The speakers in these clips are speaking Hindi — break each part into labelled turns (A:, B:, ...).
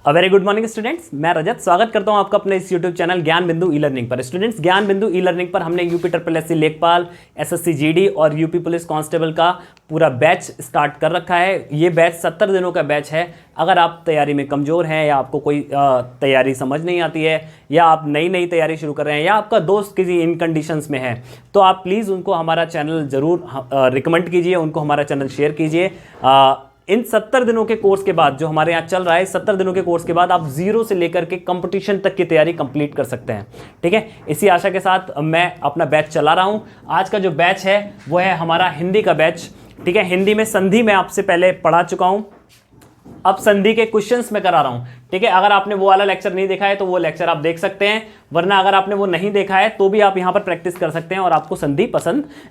A: वेरी गुड मॉर्निंग स्टूडेंट्स, मैं रजत स्वागत करता हूं आपका अपने इस यूट्यूब चैनल ज्ञान बिंदु ई लर्निंग पर। स्टूडेंट्स, ज्ञान बिंदु ई लर्निंग पर हमने यूपी ट्रिपल लेखपाल, एसएससी जीडी और यूपी पुलिस कांस्टेबल का पूरा बैच स्टार्ट कर रखा है। ये बैच 70 दिनों का बैच है। अगर आप तैयारी में कमज़ोर हैं या आपको कोई तैयारी समझ नहीं आती है या आप नई नई तैयारी शुरू कर रहे हैं या आपका दोस्त किसी इन कंडीशंस में है, तो आप प्लीज़ उनको हमारा चैनल ज़रूर रिकमेंड कीजिए, उनको हमारा चैनल शेयर कीजिए। इन 70 दिनों के कोर्स के बाद जो हमारे यहाँ चल रहा है, 70 दिनों के कोर्स के बाद आप जीरो से लेकर के कंपटीशन तक की तैयारी कंप्लीट कर सकते हैं। ठीक है, इसी आशा के साथ मैं अपना बैच चला रहा हूँ। आज का जो बैच है वो है हमारा हिंदी का बैच। ठीक है, हिंदी में संधि मैं आपसे पहले पढ़ा चुका हूँ, अब संधि के क्वेश्चंस मैं करा रहा हूं। ठीक है, अगर आपने वो वाला लेक्चर नहीं देखा है तो वो लेक्चर आप देख सकते हैं, वरना अगर आपने वो नहीं देखा है तो भी आप यहां पर प्रैक्टिस कर सकते हैं और आपको संधि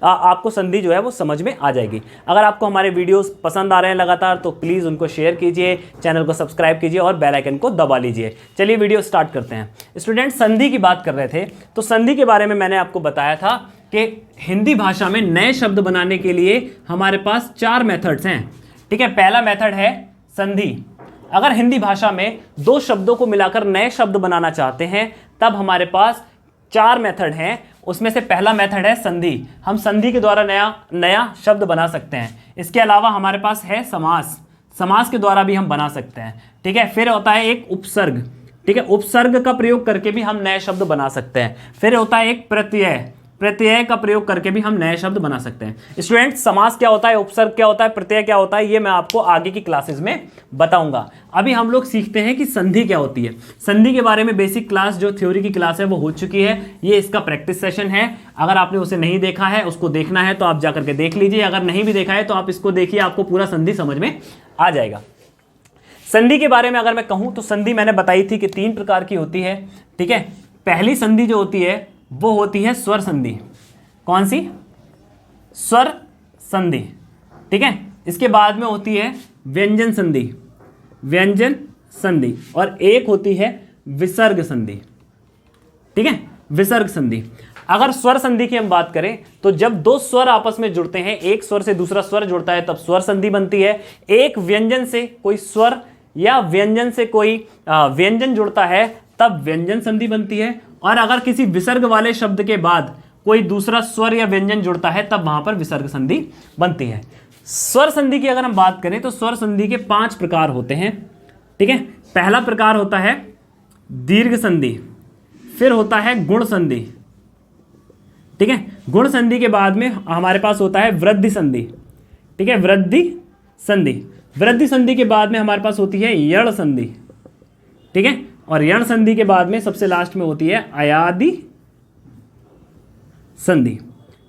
A: आपको संधि जो है वो समझ में आ जाएगी। अगर आपको हमारे वीडियोस पसंद आ रहे हैं लगातार तो प्लीज़ उनको शेयर कीजिए, चैनल को सब्सक्राइब कीजिए और बेल आइकन को दबा लीजिए। चलिए वीडियो स्टार्ट करते हैं। स्टूडेंट, संधि की बात कर रहे थे तो संधि के बारे में मैंने आपको बताया था कि हिंदी भाषा में नए शब्द बनाने के लिए हमारे पास 4 मेथड्स हैं। ठीक है, पहला मेथड है संधि। अगर हिंदी भाषा में 2 शब्दों को मिलाकर नए शब्द बनाना चाहते हैं तब हमारे पास 4 मेथड हैं। उसमें से पहला मेथड है संधि। हम संधि के द्वारा नया शब्द बना सकते हैं। इसके अलावा हमारे पास है समास, समास के द्वारा भी हम बना सकते हैं। ठीक है, फिर होता है एक उपसर्ग। ठीक है, उपसर्ग का प्रयोग करके भी हम नए शब्द बना सकते हैं। फिर होता है एक प्रत्यय, प्रत्यय का प्रयोग करके भी हम नए शब्द बना सकते हैं। स्टूडेंट, समास क्या होता है, उपसर्ग क्या होता है, प्रत्यय क्या होता है, ये मैं आपको आगे की क्लासेस में बताऊंगा। अभी हम लोग सीखते हैं कि संधि क्या होती है। संधि के बारे में बेसिक क्लास जो थ्योरी की क्लास है वो हो चुकी है। ये इसका प्रैक्टिस सेशन है। अगर आपने उसे नहीं देखा है, उसको देखना है तो आप जाकर के देख लीजिए। अगर नहीं भी देखा है तो आप इसको देखिए, आपको पूरा संधि समझ में आ जाएगा। संधि के बारे में अगर मैं कहूँ तो संधि मैंने बताई थी कि 3 प्रकार की होती है। ठीक है, पहली संधि जो होती है वो होती है स्वर संधि। कौन सी? स्वर संधि। ठीक है, इसके बाद में होती है व्यंजन संधि, व्यंजन संधि, और एक होती है विसर्ग संधि। ठीक है, विसर्ग संधि। अगर स्वर संधि की हम बात करें तो जब 2 स्वर आपस में जुड़ते हैं, एक स्वर से दूसरा स्वर जुड़ता है तब स्वर संधि बनती है। एक व्यंजन से कोई स्वर या व्यंजन से कोई व्यंजन जुड़ता है तब व्यंजन संधि बनती है। और अगर किसी विसर्ग वाले शब्द के बाद कोई दूसरा स्वर या व्यंजन जुड़ता है तब वहां पर विसर्ग संधि बनती है। स्वर संधि की अगर हम बात करें तो स्वर संधि के 5 प्रकार होते हैं। ठीक है, पहला प्रकार होता है दीर्घ संधि, फिर होता है गुण संधि। ठीक है, गुण संधि के बाद में हमारे पास होता है वृद्धि संधि। ठीक है, वृद्धि संधि। वृद्धि संधि के बाद में हमारे पास होती है यण संधि। ठीक है, और यण संधि के बाद में सबसे लास्ट में होती है अयादि संधि।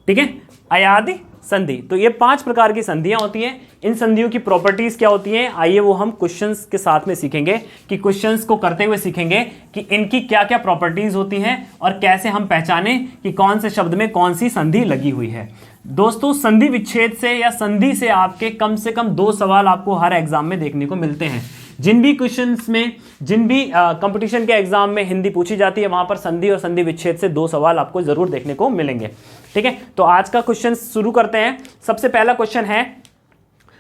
A: ठीक है, अयादि संधि। तो ये 5 प्रकार की संधियां होती हैं। इन संधियों की प्रॉपर्टीज क्या होती हैं, आइए वो हम क्वेश्चंस के साथ में सीखेंगे, कि क्वेश्चंस को करते हुए सीखेंगे कि इनकी क्या क्या प्रॉपर्टीज होती हैं और कैसे हम पहचानें कि कौन से शब्द में कौन सी संधि लगी हुई है। दोस्तों, संधि विच्छेद से या संधि से आपके कम से कम 2 सवाल आपको हर एग्जाम में देखने को मिलते हैं। जिन भी क्वेश्चंस में, जिन भी कंपटीशन के एग्जाम में हिंदी पूछी जाती है वहां पर संधि और संधि विच्छेद से 2 सवाल आपको जरूर देखने को मिलेंगे। ठीक है, तो आज का क्वेश्चन शुरू करते हैं। सबसे पहला क्वेश्चन है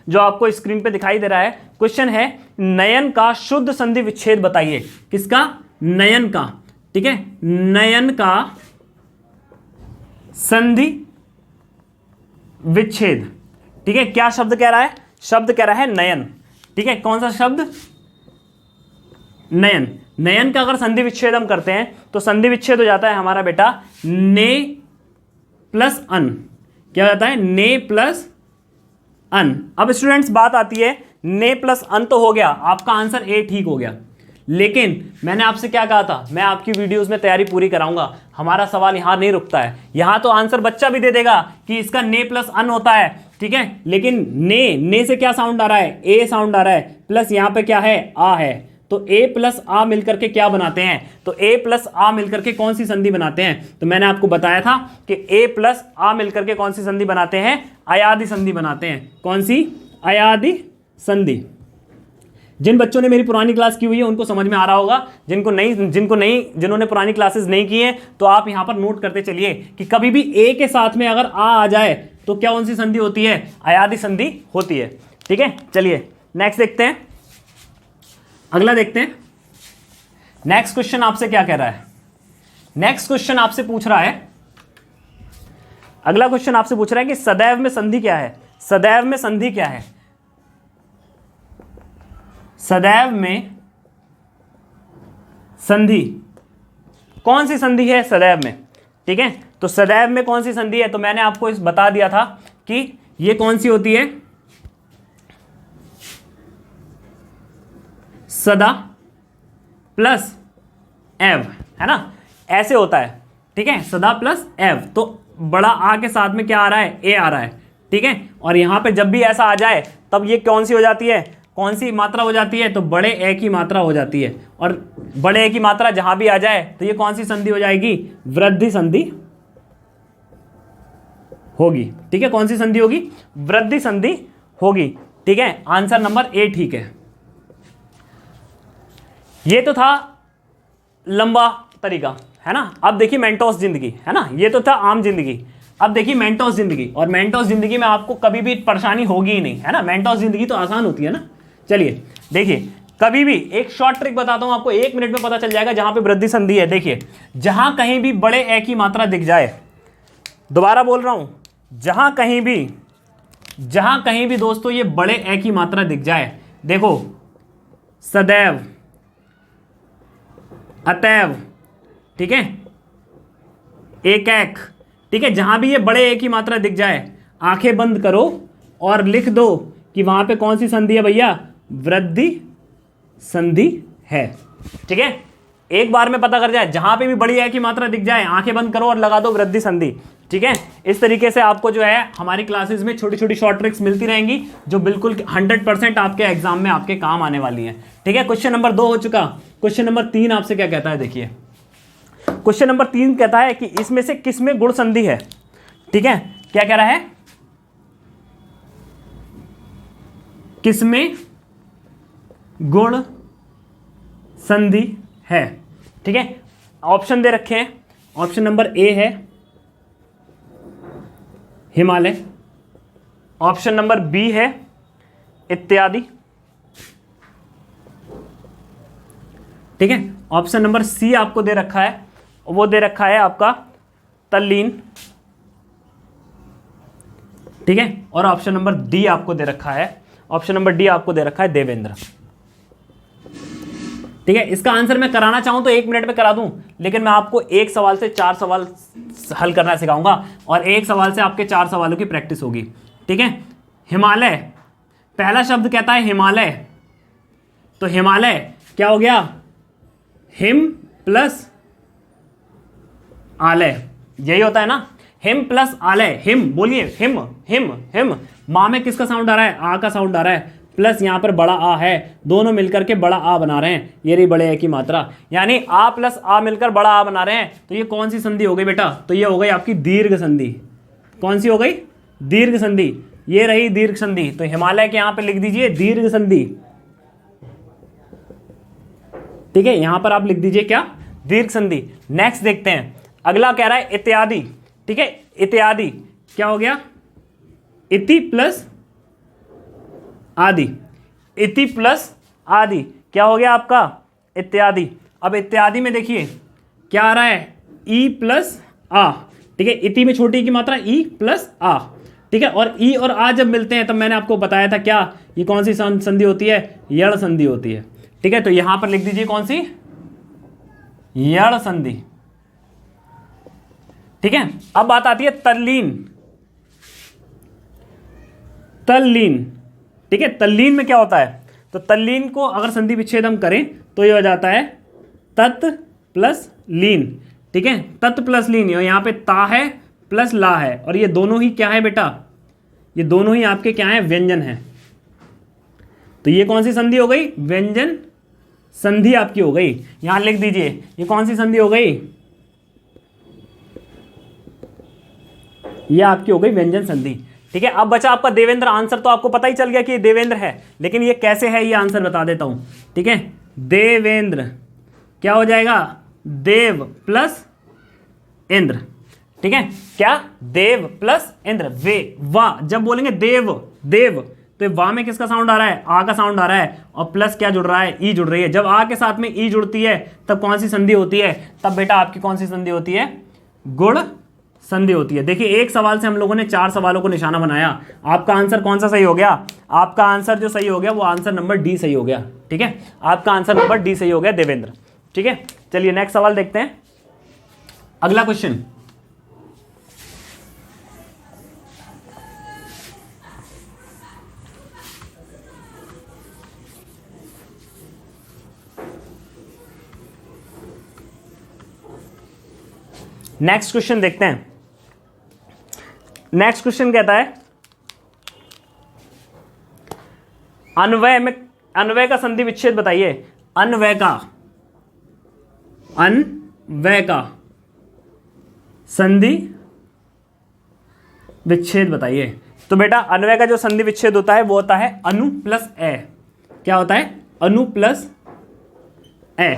A: जो आपको स्क्रीन पे दिखाई दे रहा है। क्वेश्चन है नयन का शुद्ध संधि विच्छेद बताइए। किसका? नयन का। ठीक है, नयन का संधि विच्छेद। ठीक है, क्या शब्द कह रहा है? शब्द कह रहा है नयन। ठीक है, कौन सा शब्द? नयन। नयन का अगर संधि विच्छेद हम करते हैं तो संधि विच्छेद हो जाता है हमारा बेटा ने प्लस अन। क्या हो जाता है? ने प्लस अन। अब स्टूडेंट्स बात आती है, ने प्लस अन तो हो गया, आपका आंसर ए ठीक हो गया। लेकिन मैंने आपसे क्या कहा था, मैं आपकी वीडियोस में तैयारी पूरी कराऊंगा। हमारा सवाल यहां नहीं रुकता है, यहां तो आंसर बच्चा भी दे देगा कि इसका ने प्लस अन होता है। ठीक है, लेकिन ने से क्या साउंड आ रहा है? ए साउंड आ रहा है, प्लस यहां पे क्या है? आ है। तो ए प्लस आ मिलकर के क्या बनाते हैं? तो ए प्लस आ मिलकर के कौन सी संधि बनाते हैं? तो मैंने आपको बताया था कि ए प्लस आ मिलकर के कौन सी संधि बनाते हैं? अयादि संधि बनाते हैं। कौन सी? अयादि संधि। जिन बच्चों ने मेरी पुरानी क्लास की हुई है उनको समझ में आ रहा होगा, जिन्होंने पुरानी क्लासेस नहीं की है तो आप यहां पर नोट करते चलिए कि कभी भी ए के साथ में अगर आ जाए तो क्या कौन सी संधि होती है? अयादि संधि होती है। ठीक है, चलिए नेक्स्ट देखते हैं, अगला देखते हैं। नेक्स्ट क्वेश्चन आपसे क्या कह रहा है, नेक्स्ट क्वेश्चन आपसे पूछ रहा है, अगला क्वेश्चन आपसे पूछ रहा है कि सदैव में संधि क्या है। सदैव में संधि क्या है? सदैव में संधि कौन सी संधि है सदैव में? ठीक है, तो सदैव में कौन सी संधि है? तो मैंने आपको इस बता दिया था कि ये कौन सी होती है, सदा प्लस एव, है ना, ऐसे होता है। ठीक है, सदा प्लस एव, तो बड़ा आ के साथ में क्या आ रहा है, ए आ रहा है। ठीक है, और यहां पे जब भी ऐसा आ जाए तब ये कौन सी हो जाती है, कौन सी मात्रा हो जाती है? तो बड़े ए की मात्रा हो जाती है। और बड़े ए की मात्रा जहां भी आ जाए तो ये कौन सी संधि हो जाएगी, वृद्धि संधि होगी। ठीक है, कौन सी संधि होगी, वृद्धि संधि होगी। ठीक है, आंसर नंबर ए ठीक है। ये तो था लंबा तरीका, है ना। अब देखिए मेंटोस जिंदगी, है ना, ये तो था आम जिंदगी। अब देखिए मेंटोस जिंदगी, और मेंटोस जिंदगी में आपको कभी भी परेशानी होगी ही नहीं, है ना। मेंटोस जिंदगी तो आसान होती है ना। चलिए देखिए, कभी भी एक शॉर्ट ट्रिक बताता हूं आपको, 1 मिनट में पता चल जाएगा जहां पे वृद्धि संधि है। देखिए, जहां कहीं भी बड़े ए की मात्रा दिख जाए, दोबारा बोल रहा हूं, जहां कहीं भी दोस्तों ये बड़े ए की मात्रा दिख जाए, देखो सदैव, अतैव, ठीक है, एक एक, ठीक है, जहां भी ये बड़े ए की मात्रा दिख जाए, आंखें बंद करो और लिख दो कि वहां पे कौन सी संधि है भैया, वृद्धि संधि है। ठीक है, एक बार में पता कर जाए, जहां पे भी बड़ी ए की मात्रा दिख जाए आंखें बंद करो और लगा दो वृद्धि संधि। ठीक है, इस तरीके से आपको जो है हमारी क्लासेस में छोटी छोटी शॉर्ट ट्रिक्स मिलती रहेंगी जो बिल्कुल 100% आपके एग्जाम में आपके काम आने वाली हैं। ठीक है, क्वेश्चन नंबर 2 हो चुका। क्वेश्चन नंबर 3 आपसे क्या कहता है, देखिए क्वेश्चन नंबर 3 कहता है कि इसमें से किसमें गुण संधि है। ठीक है, क्या कह रहा है, किसमें गुण संधि है। ठीक है, ऑप्शन दे रखे हैं। ऑप्शन नंबर ए है हिमालय, ऑप्शन नंबर बी है इत्यादि, ठीक है, ऑप्शन नंबर सी आपको दे रखा है, वो दे रखा है आपका तल्लीन, ठीक है, और ऑप्शन नंबर डी आपको दे रखा है, ऑप्शन नंबर डी आपको दे रखा है देवेंद्र। ठीक है, इसका आंसर मैं कराना चाहूं तो 1 मिनट में करा दूं, लेकिन मैं आपको एक सवाल से 4 सवाल हल करना सिखाऊंगा और एक सवाल से आपके 4 सवालों की प्रैक्टिस होगी। ठीक है, हिमालय, पहला शब्द कहता है हिमालय, तो हिमालय क्या हो गया, हिम प्लस आलय, यही होता है ना, हिम प्लस आलय। हिम बोलिए, हिम हिम हिम, माँ में किसका साउंड आ रहा है, आ का साउंड आ रहा है, प्लस यहां पर बड़ा आ है, दोनों मिलकर के बड़ा आ बना रहे हैं, ये रही बड़े ए की मात्रा, यानी आ प्लस आ मिलकर बड़ा आ बना रहे हैं। तो ये कौन सी संधि हो गई बेटा, तो ये हो गई आपकी दीर्घ संधि। कौन सी हो गई, दीर्घ संधि, ये रही दीर्घ संधि। तो हिमालय के यहां पे लिख दीजिए दीर्घ संधि। ठीक है, यहां पर आप लिख दीजिए क्या, दीर्घ संधि। नेक्स्ट देखते हैं, अगला कह रहा है इत्यादि। ठीक है, इत्यादि क्या हो गया, इति प्लस आदि, इति प्लस आदि क्या हो गया आपका, इत्यादि। अब इत्यादि में देखिए क्या आ रहा है, ई प्लस आ। ठीक है, इति में छोटी की मात्रा ई प्लस आ। ठीक है, और ई और आ जब मिलते हैं तब मैंने आपको बताया था क्या, ये कौन सी संधि होती है, यण संधि होती है। ठीक है, तो यहां पर लिख दीजिए कौन सी, यण संधि। ठीक है, अब बात आती है तल्लीन। तल्लीन, ठीक है, तल्लीन में क्या होता है, तो तल्लीन को अगर संधि विच्छेद हम करें तो ये हो जाता है तत् प्लस लीन। ठीक है, तत् प्लस लीन, यहां पे ता है प्लस ला है, और ये दोनों ही क्या है बेटा, ये दोनों ही आपके क्या है, व्यंजन है। तो ये कौन सी संधि हो गई, व्यंजन संधि आपकी हो गई। यहां लिख दीजिए ये कौन सी संधि हो गई, ये आपकी हो गई व्यंजन संधि। ठीक है, अब बचा आपका देवेंद्र। आंसर तो आपको पता ही चल गया कि ये देवेंद्र है, लेकिन ये कैसे है ये आंसर बता देता हूं। ठीक है, देवेंद्र क्या हो जाएगा, देव प्लस इंद्र। ठीक है, क्या, देव प्लस इंद्र, वे वाह, जब बोलेंगे देव, देव तो वा में किसका साउंड आ रहा है, आ का साउंड आ रहा है, और प्लस क्या जुड़ रहा है, ई जुड़ रही है। जब आ के साथ में ई जुड़ती है तब कौन सी संधि होती है, तब बेटा आपकी कौन सी संधि होती है, गुण संधि होती है। देखिए एक सवाल से हम लोगों ने 4 सवालों को निशाना बनाया। आपका आंसर कौन सा सही हो गया, आपका आंसर जो सही हो गया वो आंसर नंबर डी सही हो गया। ठीक है, आपका आंसर नंबर डी सही हो गया देवेंद्र। ठीक है, चलिए नेक्स्ट सवाल देखते हैं। अगला क्वेश्चन, नेक्स्ट क्वेश्चन देखते हैं। नेक्स्ट क्वेश्चन कहता है अन्वय में, अन्वय का संधि विच्छेद बताइए। अन्वय का संधि विच्छेद बताइए। तो बेटा अन्वय का जो संधि विच्छेद होता है वो होता है अनु प्लस ए। क्या होता है, अनु प्लस ए।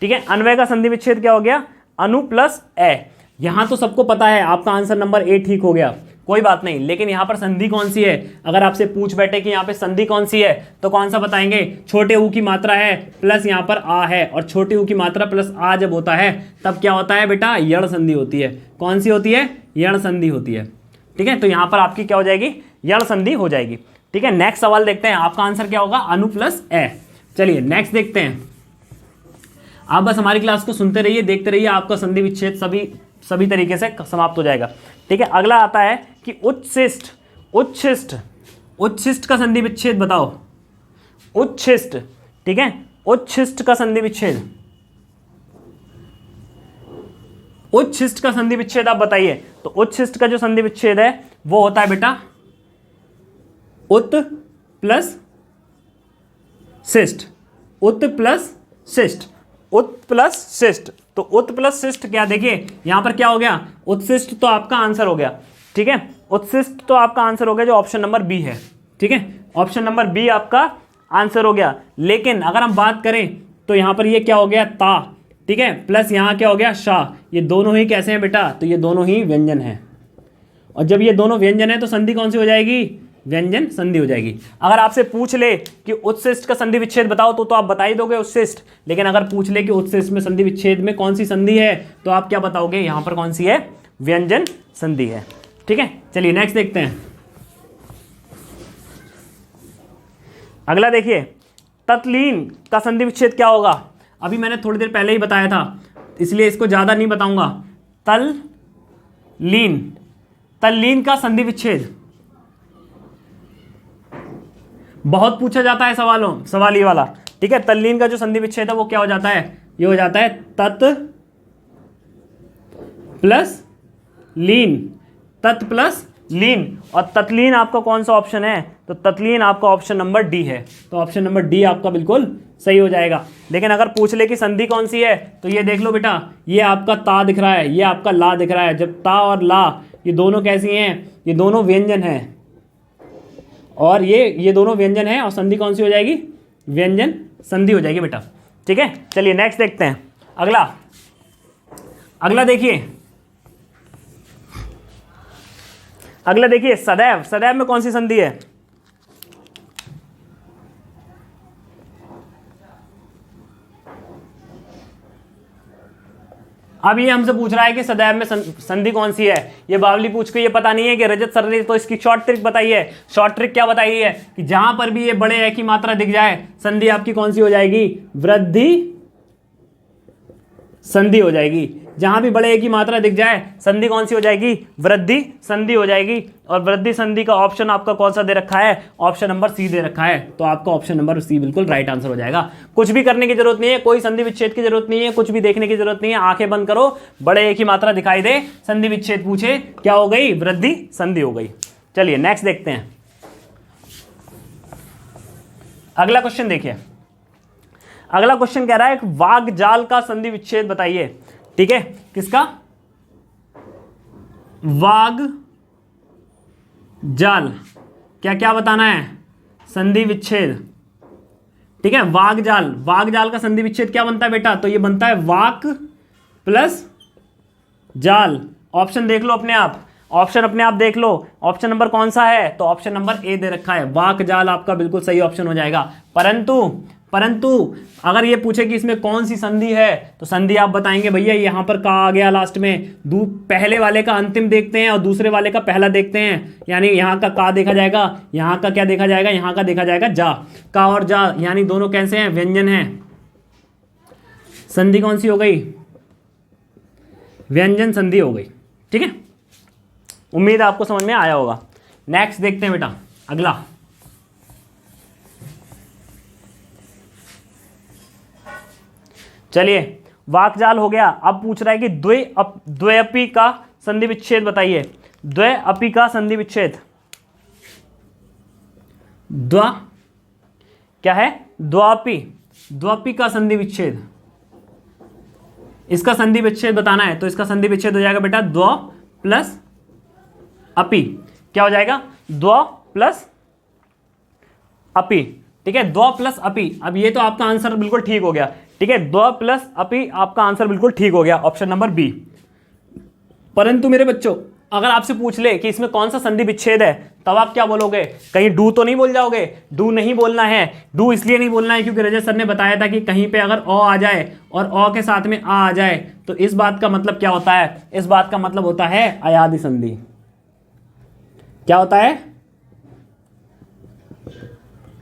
A: ठीक है, अन्वय का संधि विच्छेद क्या हो गया, अनु प्लस ए। यहां तो सबको पता है, आपका आंसर नंबर ए ठीक हो गया, कोई बात नहीं। लेकिन यहां पर संधि कौन सी है, अगर आपसे पूछ बैठे कि यहां पे संधि कौन सी है तो कौन सा बताएंगे, छोटे ऊ की मात्रा है प्लस यहां पर आ है, और छोटे ऊ की मात्रा प्लस आ जब होता है तब क्या होता है बेटा, यण संधि होती है। कौन सी होती है, यण संधि होती है। ठीक है, तो यहां पर आपकी क्या हो जाएगी, यण संधि हो जाएगी। ठीक है, नेक्स्ट सवाल देखते हैं, आपका आंसर क्या होगा, अनु प्लस ए। चलिए नेक्स्ट देखते हैं। आप बस हमारी क्लास को सुनते रहिए, देखते रहिए, आपका संधि विच्छेद सभी तरीके से समाप्त हो जाएगा। ठीक है, अगला आता है कि उच्छिष्ट का संधि विच्छेद बताओ। उच्छिष्ट, ठीक है, उच्छिष्ट का संधि विच्छेद, उच्छिष्ट का संधि विच्छेद आप बताइए। तो उच्छिष्ट का जो संधि विच्छेद है वो होता है बेटा उत प्लस शिष्ट, उत प्लस शिष्ट, उत प्लस शिष्ट। तो उत प्लस शिष्ट क्या, देखिए यहां पर क्या हो गया, उत्शिष्ट तो आपका आंसर हो गया। ठीक है, उत्शिष्ट तो आपका आंसर हो गया जो ऑप्शन नंबर बी है। ठीक है, ऑप्शन नंबर बी आपका आंसर हो गया। लेकिन अगर हम बात करें तो यहां पर ये क्या हो गया, ता। ठीक है, प्लस यहां क्या हो गया, शाह। ये दोनों ही कैसे हैं बेटा, तो ये दोनों ही व्यंजन है, और जब ये दोनों व्यंजन है तो संधि कौन सी हो जाएगी, व्यंजन संधि हो जाएगी। अगर आपसे पूछ ले कि उत्शिष्ट का संधि विच्छेद बताओ तो आप बता ही दोगे उत्शिष्ट। लेकिन अगर पूछ ले कि उत्शिष्ट में संधि विच्छेद में कौन सी संधि है तो आप क्या बताओगे, यहां पर कौन सी है, व्यंजन संधि है। ठीक है, चलिए नेक्स्ट देखते हैं। अगला देखिए, तत्लीन का संधि विच्छेद क्या होगा। अभी मैंने थोड़ी देर पहले ही बताया था, इसलिए इसको ज्यादा नहीं बताऊंगा। तल्लीन का संधि विच्छेद बहुत पूछा जाता है सवाल ये वाला। ठीक है, तल्लीन का जो संधि विच्छेद है वो क्या हो जाता है, ये हो जाता है तत् प्लस लीन, तत् प्लस लीन। और तत्लीन आपका कौन सा ऑप्शन है, तो तत्लीन आपका ऑप्शन नंबर डी है। तो ऑप्शन नंबर डी आपका बिल्कुल सही हो जाएगा। लेकिन अगर पूछ ले कि संधि कौन सी है तो ये देख लो बेटा, ये आपका ता दिख रहा है, ये आपका ला दिख रहा है। जब ता और ला ये दोनों कैसी हैं, ये दोनों व्यंजन हैं, और ये दोनों व्यंजन है, और संधि कौन सी हो जाएगी, व्यंजन संधि हो जाएगी बेटा। ठीक है, चलिए नेक्स्ट देखते हैं। अगला देखिए, सदैव में कौन सी संधि है। अब ये हमसे पूछ रहा है कि सदैव में संधि कौन सी है। ये बावली पूछ के ये पता नहीं है कि रजत सर ने तो इसकी शॉर्ट ट्रिक बताई है। शॉर्ट ट्रिक क्या बताई है कि जहां पर भी ये बड़े ए की मात्रा दिख जाए संधि आपकी कौन सी हो जाएगी, वृद्धि संधि हो जाएगी। जहां भी बड़े ए की मात्रा दिख जाए संधि कौन सी हो जाएगी, वृद्धि संधि हो जाएगी। और वृद्धि संधि का ऑप्शन आपका कौन सा दे रखा है, ऑप्शन नंबर सी दे रखा है। तो आपका ऑप्शन नंबर सी बिल्कुल राइट आंसर हो जाएगा। कुछ भी करने की जरूरत नहीं है, कोई संधि विच्छेद की जरूरत नहीं है, कुछ भी देखने की जरूरत नहीं है। आंखें बंद करो, बड़े ए की मात्रा दिखाई दे, संधि विच्छेद पूछे, क्या हो गई, वृद्धि संधि हो गई। चलिए नेक्स्ट देखते हैं। अगला क्वेश्चन देखिए। अगला क्वेश्चन कह रहा है वाग जाल का संधि विच्छेद बताइए। ठीक है, किसका, वाग जाल, क्या क्या बताना है, संधि विच्छेद। ठीक है, वाग जाल का संधि विच्छेद क्या बनता है बेटा, तो ये बनता है वाक प्लस जाल। ऑप्शन देख लो अपने आप, ऑप्शन अपने आप देख लो, ऑप्शन नंबर कौन सा है, तो ऑप्शन नंबर ए दे रखा है, वाक जाल आपका बिल्कुल सही ऑप्शन हो जाएगा। परंतु अगर ये पूछे कि इसमें कौन सी संधि है, तो संधि आप बताएंगे भैया यहां पर का आ गया लास्ट में, पहले वाले का अंतिम देखते हैं और दूसरे वाले का पहला देखते हैं, यानी यहाँ का देखा जाएगा, यहाँ का क्या देखा जाएगा, यहाँ का देखा जाएगा जा, का और जा यानी दोनों कैसे हैं, व्यंजन हैं। संधि कौन सी हो गई, व्यंजन संधि हो गई। ठीक है, उम्मीद है आपको समझ में आया होगा। नेक्स्ट देखते हैं बेटा अगला। चलिए वाकजाल हो गया, अब पूछ रहा है कि द्वयपी का संधि विच्छेद बताइए। द्वयपी का संधि विच्छेद, क्या है, द्वापी का संधि विच्छेद, इसका संधि विच्छेद बताना है, तो इसका संधि विच्छेद हो जाएगा बेटा द्व प्लस अपी, क्या हो जाएगा, द्व प्लस अपी। ठीक है, द्व प्लस अपी, अब ये तो आपका आंसर बिल्कुल ठीक हो गया। ठीक है, द्व प्लस अपी आपका आंसर बिल्कुल ठीक हो गया, ऑप्शन नंबर बी। परंतु मेरे बच्चों अगर आपसे पूछ ले कि इसमें कौन सा संधि विच्छेद है, तब आप क्या बोलोगे, कहीं डू तो नहीं बोल जाओगे, डू नहीं बोलना है। डू इसलिए नहीं बोलना है क्योंकि रजत सर ने बताया था कि कहीं पे अगर अ आ जाए और अ के साथ में आ जाए तो इस बात का मतलब क्या होता है, इस बात का मतलब होता है अयादि संधि। क्या होता है,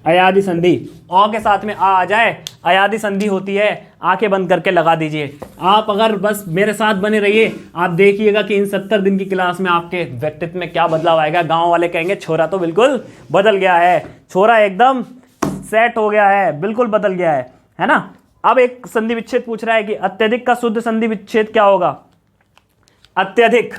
A: अयादि संधि। अ के साथ में आ जाए अयादि संधि होती है। आंखें बंद करके लगा दीजिए, आप अगर बस मेरे साथ बने रहिए, आप देखिएगा कि इन 70 दिन की क्लास में आपके व्यक्तित्व में क्या बदलाव आएगा। गांव वाले कहेंगे छोरा तो बिल्कुल बदल गया है, छोरा एकदम सेट हो गया है, बिल्कुल बदल गया है ना। अब एक संधि विच्छेद पूछ रहा है कि अत्यधिक का शुद्ध संधि विच्छेद क्या होगा। अत्यधिक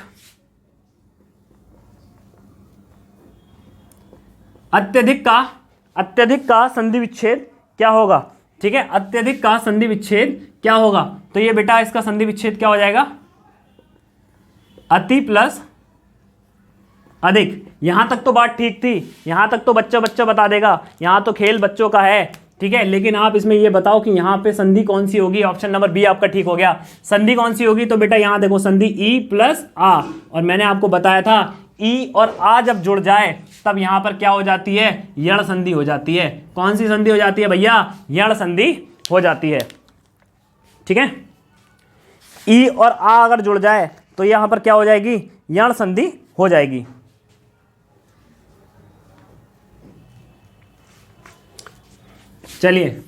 A: का संधि विच्छेद क्या होगा। ठीक है, अत्यधिक का संधि विच्छेद क्या होगा, तो ये बेटा इसका संधि विच्छेद क्या हो जाएगा, अति प्लस अधिक। यहां तक तो बात ठीक थी, यहां तक तो बच्चा बता देगा, यहां तो खेल बच्चों का है। ठीक है, लेकिन आप इसमें ये बताओ कि यहां पे संधि कौन सी होगी। ऑप्शन नंबर बी आपका ठीक हो गया। संधि कौन सी होगी, तो बेटा यहां देखो संधि ई प्लस आ, और मैंने आपको बताया था ई और आ जब जुड़ जाए तब यहां पर क्या हो जाती है, यण संधि हो जाती है। कौन सी संधि हो जाती है भैया, यण संधि हो जाती है। ठीक है, ई और आ अगर जुड़ जाए तो यहां पर क्या हो जाएगी, यण संधि हो जाएगी। चलिए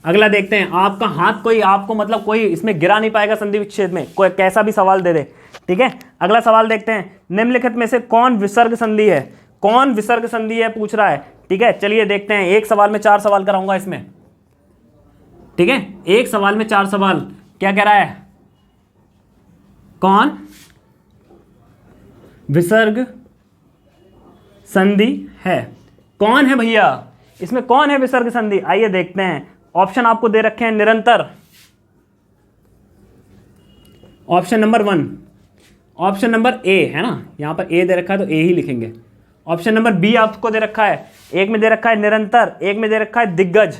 A: अगला देखते हैं। आपका हाथ कोई आपको मतलब कोई इसमें गिरा नहीं पाएगा संधि विच्छेद में, कोई कैसा भी सवाल दे दे। ठीक है, अगला सवाल देखते हैं। निम्नलिखित में से कौन विसर्ग संधि है, कौन विसर्ग संधि है पूछ रहा है। ठीक है, चलिए देखते हैं। एक सवाल में 4 सवाल कराऊंगा इसमें। ठीक है, एक सवाल में 4 सवाल। क्या कह रहा है, कौन विसर्ग संधि है, कौन है भैया इसमें, कौन है विसर्ग संधि। आइए देखते हैं। ऑप्शन आपको दे रखे हैं निरंतर, option number 1, option number A है ना, यहां पर ए दे रखा है तो ए ही लिखेंगे। ऑप्शन नंबर बी आपको दे रखा है, एक में दे रखा है निरंतर, एक में दे रखा है दिग्गज।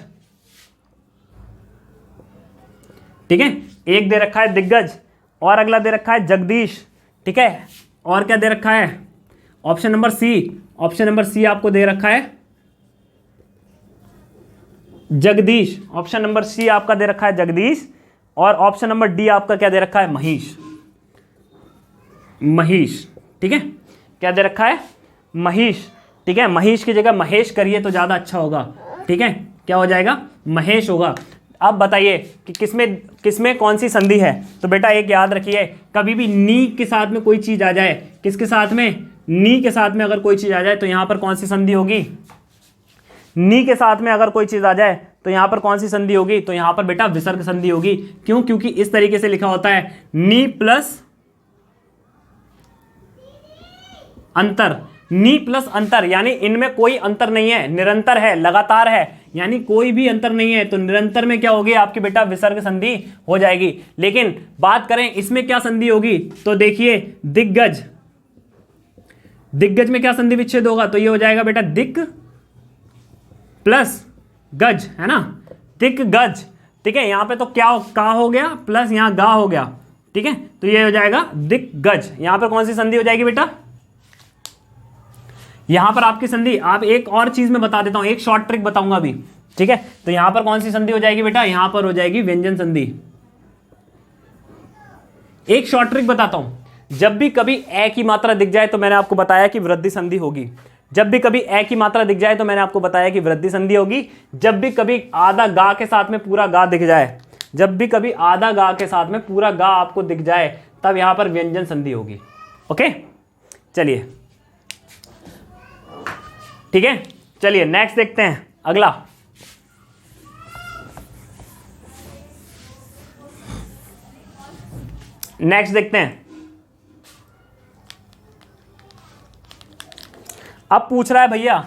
A: ठीक है, एक दे रखा है दिग्गज और अगला दे रखा है जगदीश। ठीक है, और क्या दे रखा है, option number C, option number C आपको दे रखा है जगदीश। ऑप्शन नंबर सी आपका दे रखा है जगदीश, और ऑप्शन नंबर डी आपका क्या दे रखा है, महीश। महीश, ठीक है, क्या दे रखा है, महीश। ठीक है, महीश की जगह महेश करिए तो ज़्यादा अच्छा होगा। ठीक है, क्या हो जाएगा, महेश होगा। अब बताइए कि किसमें कौन सी संधि है। तो बेटा एक याद रखिए, कभी भी नी के साथ में कोई चीज़ आ जाए, किसके साथ में, नी के साथ में अगर कोई चीज़ आ जाए तो यहाँ पर कौन सी संधि होगी, नी के साथ में अगर कोई चीज़ आ जाए तो यहाँ पर कौन सी संधि होगी, तो यहाँ पर बेटा विसर्ग संधि होगी। क्यों, क्योंकि इस तरीके से लिखा होता है, नी प्लस अंतर, नी प्लस अंतर, यानी इनमें कोई अंतर नहीं है, निरंतर है, लगातार है, यानी कोई भी अंतर नहीं है। तो निरंतर में क्या होगी आपकी बेटा, विसर्ग संधि हो जाएगी। लेकिन बात करें इसमें क्या संधि होगी, तो देखिए दिग्गज, दिग्गज में क्या संधि विच्छेद होगा, तो ये हो जाएगा बेटा दिक प्लस गज, है ना, दिक गज। ठीक है, यहां पे तो क्या का हो गया प्लस यहां गा हो गया, ठीक है, तो ये हो जाएगा दिग्गज। यहां पर कौन सी संधि हो जाएगी बेटा, यहां पर आपकी संधि, आप एक और चीज में बता देता हूं, एक शॉर्ट ट्रिक बताऊंगा अभी, ठीक है। तो यहां पर कौन सी संधि हो जाएगी बेटा, यहां पर हो जाएगी व्यंजन संधि। एक शॉर्ट ट्रिक बताता हूं, जब भी कभी ए की मात्रा दिख जाए तो मैंने आपको बताया कि वृद्धि संधि होगी। जब भी कभी ए की मात्रा दिख जाए तो मैंने आपको बताया कि वृद्धि संधि होगी। जब भी कभी आधा गा के साथ में पूरा गा दिख जाए, जब भी कभी आधा गा के साथ में पूरा गा आपको दिख जाए, तब यहां पर व्यंजन संधि होगी। ओके, चलिए ठीक है, चलिए नेक्स्ट देखते हैं अगला। नेक्स्ट देखते हैं, अब पूछ रहा है भैया,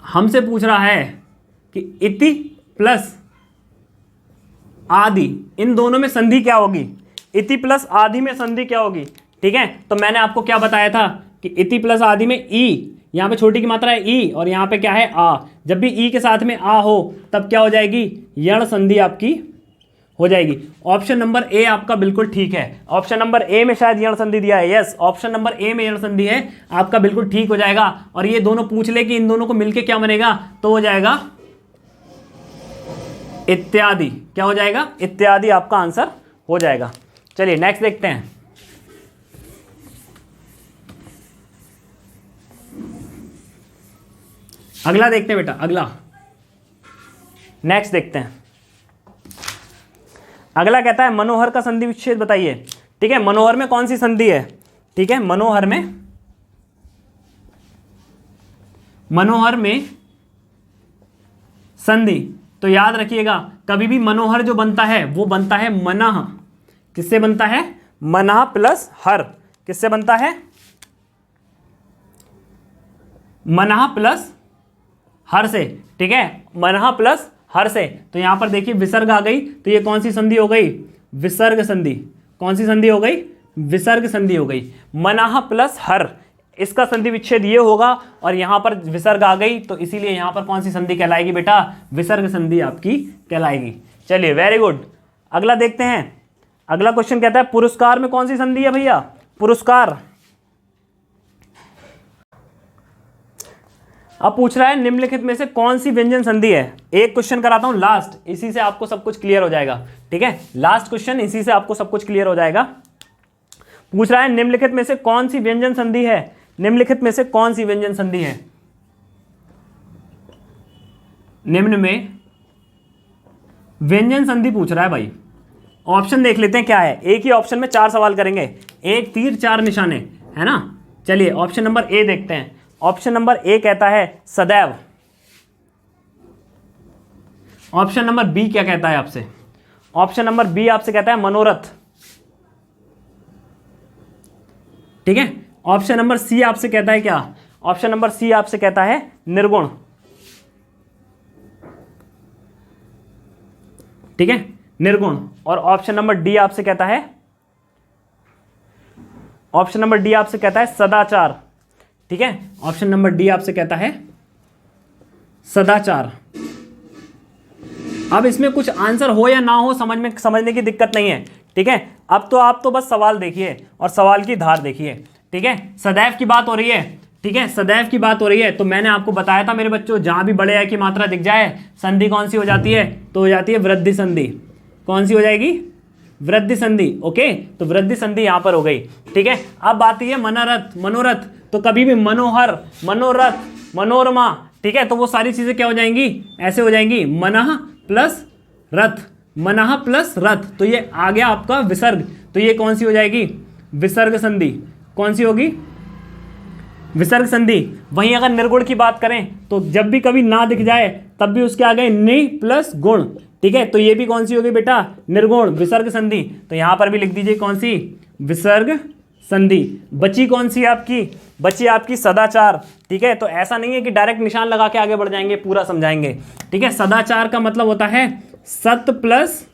A: हमसे पूछ रहा है कि इति प्लस आदि, इन दोनों में संधि क्या होगी, इति प्लस आदि में संधि क्या होगी। ठीक है, तो मैंने आपको क्या बताया था कि इति प्लस आदि में ई, यहां पे छोटी की मात्रा है ई और यहां पे क्या है आ, जब भी ई के साथ में आ हो तब क्या हो जाएगी, यण संधि आपकी हो जाएगी। ऑप्शन नंबर ए आपका बिल्कुल ठीक है, ऑप्शन नंबर ए में शायद यण संधि दिया है, यस ऑप्शन नंबर ए में यण संधि है, आपका बिल्कुल ठीक हो जाएगा। और ये दोनों पूछ ले कि इन दोनों को मिलके क्या बनेगा, तो हो जाएगा इत्यादि। क्या हो जाएगा, इत्यादि आपका आंसर हो जाएगा। चलिए नेक्स्ट देखते हैं, अगला देखते हैं बेटा, अगला नेक्स्ट देखते हैं। अगला कहता है मनोहर का संधि विच्छेद बताइए। ठीक है, मनोहर में कौन सी संधि है, ठीक है, मनोहर में संधि, तो याद रखिएगा कभी भी मनोहर जो बनता है वो बनता है मनः, किससे बनता है, मनः प्लस हर, किससे बनता है, मनः प्लस हर से। ठीक है, मनः प्लस हर से, तो यहां पर देखिए विसर्ग आ गई, तो ये कौन सी संधि हो गई, विसर्ग संधि। कौन सी संधि हो गई, विसर्ग संधि हो गई। मनः प्लस हर, इसका संधि विच्छेद ये होगा और यहां पर विसर्ग आ गई, तो इसीलिए यहां पर कौन सी संधि कहलाएगी बेटा, विसर्ग संधि आपकी कहलाएगी। चलिए वेरी गुड, अगला देखते हैं। अगला क्वेश्चन कहता है पुरस्कार में कौन सी संधि है भैया, पुरस्कार। अब पूछ रहा है निम्नलिखित में से कौन सी व्यंजन संधि है। एक क्वेश्चन कराता हूं लास्ट, इसी से आपको सब कुछ क्लियर हो जाएगा। ठीक है, लास्ट क्वेश्चन, इसी से आपको सब कुछ क्लियर हो जाएगा। पूछ रहा है निम्नलिखित में से कौन सी व्यंजन संधि है, निम्नलिखित में से कौन सी व्यंजन संधि है, निम्न में व्यंजन संधि पूछ रहा है भाई। ऑप्शन देख लेते हैं क्या है, एक ही ऑप्शन में 4 सवाल करेंगे, एक तीर 4 निशाने, है ना। चलिए ऑप्शन नंबर ए देखते हैं। ऑप्शन नंबर ए कहता है सदैव। ऑप्शन नंबर बी क्या कहता है आपसे, ऑप्शन नंबर बी आपसे कहता है मनोरथ। ठीक है, ऑप्शन नंबर सी आपसे कहता है क्या, ऑप्शन नंबर सी आपसे कहता है निर्गुण। ठीक है, निर्गुण। और ऑप्शन नंबर डी आपसे कहता है, ऑप्शन नंबर डी आपसे कहता है सदाचार। ठीक है, ऑप्शन नंबर डी आपसे कहता है सदाचार। अब इसमें कुछ आंसर हो या ना हो समझने की दिक्कत नहीं है। ठीक है, अब तो आप तो बस सवाल देखिए और सवाल की धार देखिए। ठीक है, सदैव की बात हो रही है। ठीक है, सदैव की बात हो रही है, तो मैंने आपको बताया था मेरे बच्चों, जहां भी बड़े ए की मात्रा दिख जाए संधि कौन सी हो जाती है, तो हो जाती है वृद्धि संधि। कौन सी हो जाएगी, वृद्धि संधि। ओके, तो वृद्धि संधि यहां पर हो गई। ठीक है, अब बात है मनोरथ, मनोरथ, तो कभी भी मनोहर, मनोरथ, मनोरमा, ठीक है, तो वो सारी चीजें क्या हो जाएंगी, ऐसे हो जाएंगी, मनः प्लस रथ, मनः प्लस रथ, तो ये आ गया आपका विसर्ग, तो ये कौन सी हो जाएगी, विसर्ग संधि। कौन सी होगी, विसर्ग संधि। वहीं अगर निर्गुण की बात करें तो जब भी कभी ना दिख जाए तब भी उसके आगे नि प्लस गुण। ठीक है, तो ये भी कौन सी होगी बेटा, निर्गुण, विसर्ग संधि। तो यहां पर भी लिख दीजिए कौन सी, विसर्ग संधि। बची कौन सी आपकी, बची आपकी सदाचार। ठीक है, तो ऐसा नहीं है कि डायरेक्ट निशान लगा के आगे बढ़ जाएंगे, पूरा समझाएंगे। ठीक है, सदाचार का मतलब होता है सत प्लस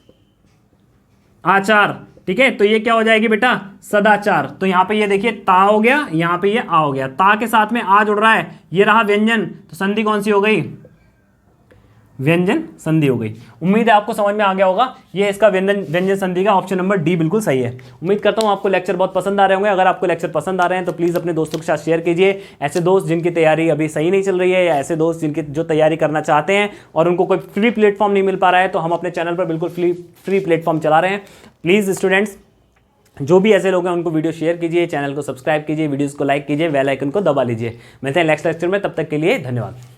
A: आचार। ठीक है, तो ये क्या हो जाएगी बेटा, सदाचार। तो यहां पे ये देखिए ता हो गया, यहां पे ये आ हो गया, ता के साथ में आ जुड़ रहा है, ये रहा व्यंजन, तो संधि कौन सी हो गई, व्यंजन संधि हो गई। उम्मीद है आपको समझ में आ गया होगा। ये इसका व्यंजन संधि का ऑप्शन नंबर डी बिल्कुल सही है। उम्मीद करता हूँ आपको लेक्चर बहुत पसंद आ रहे होंगे। अगर आपको लेक्चर पसंद आ रहे हैं तो प्लीज़ अपने दोस्तों के साथ शेयर कीजिए। ऐसे दोस्त जिनकी तैयारी अभी सही नहीं चल रही है, या ऐसे दोस्त जिनकी जो तैयारी करना चाहते हैं और उनको कोई फ्री प्लेटफॉर्म नहीं मिल पा रहा है, तो हम अपने चैनल पर बिल्कुल फ्री प्लेटफॉर्म चला रहे हैं। प्लीज़ स्टूडेंट्स, जो भी ऐसे लोग हैं उनको वीडियो शेयर कीजिए, चैनल को सब्सक्राइब कीजिए, वीडियोस को लाइक कीजिए, बेल आइकन को दबा लीजिए। मिलते हैं नेक्स्ट लेक्चर में, तब तक के लिए धन्यवाद।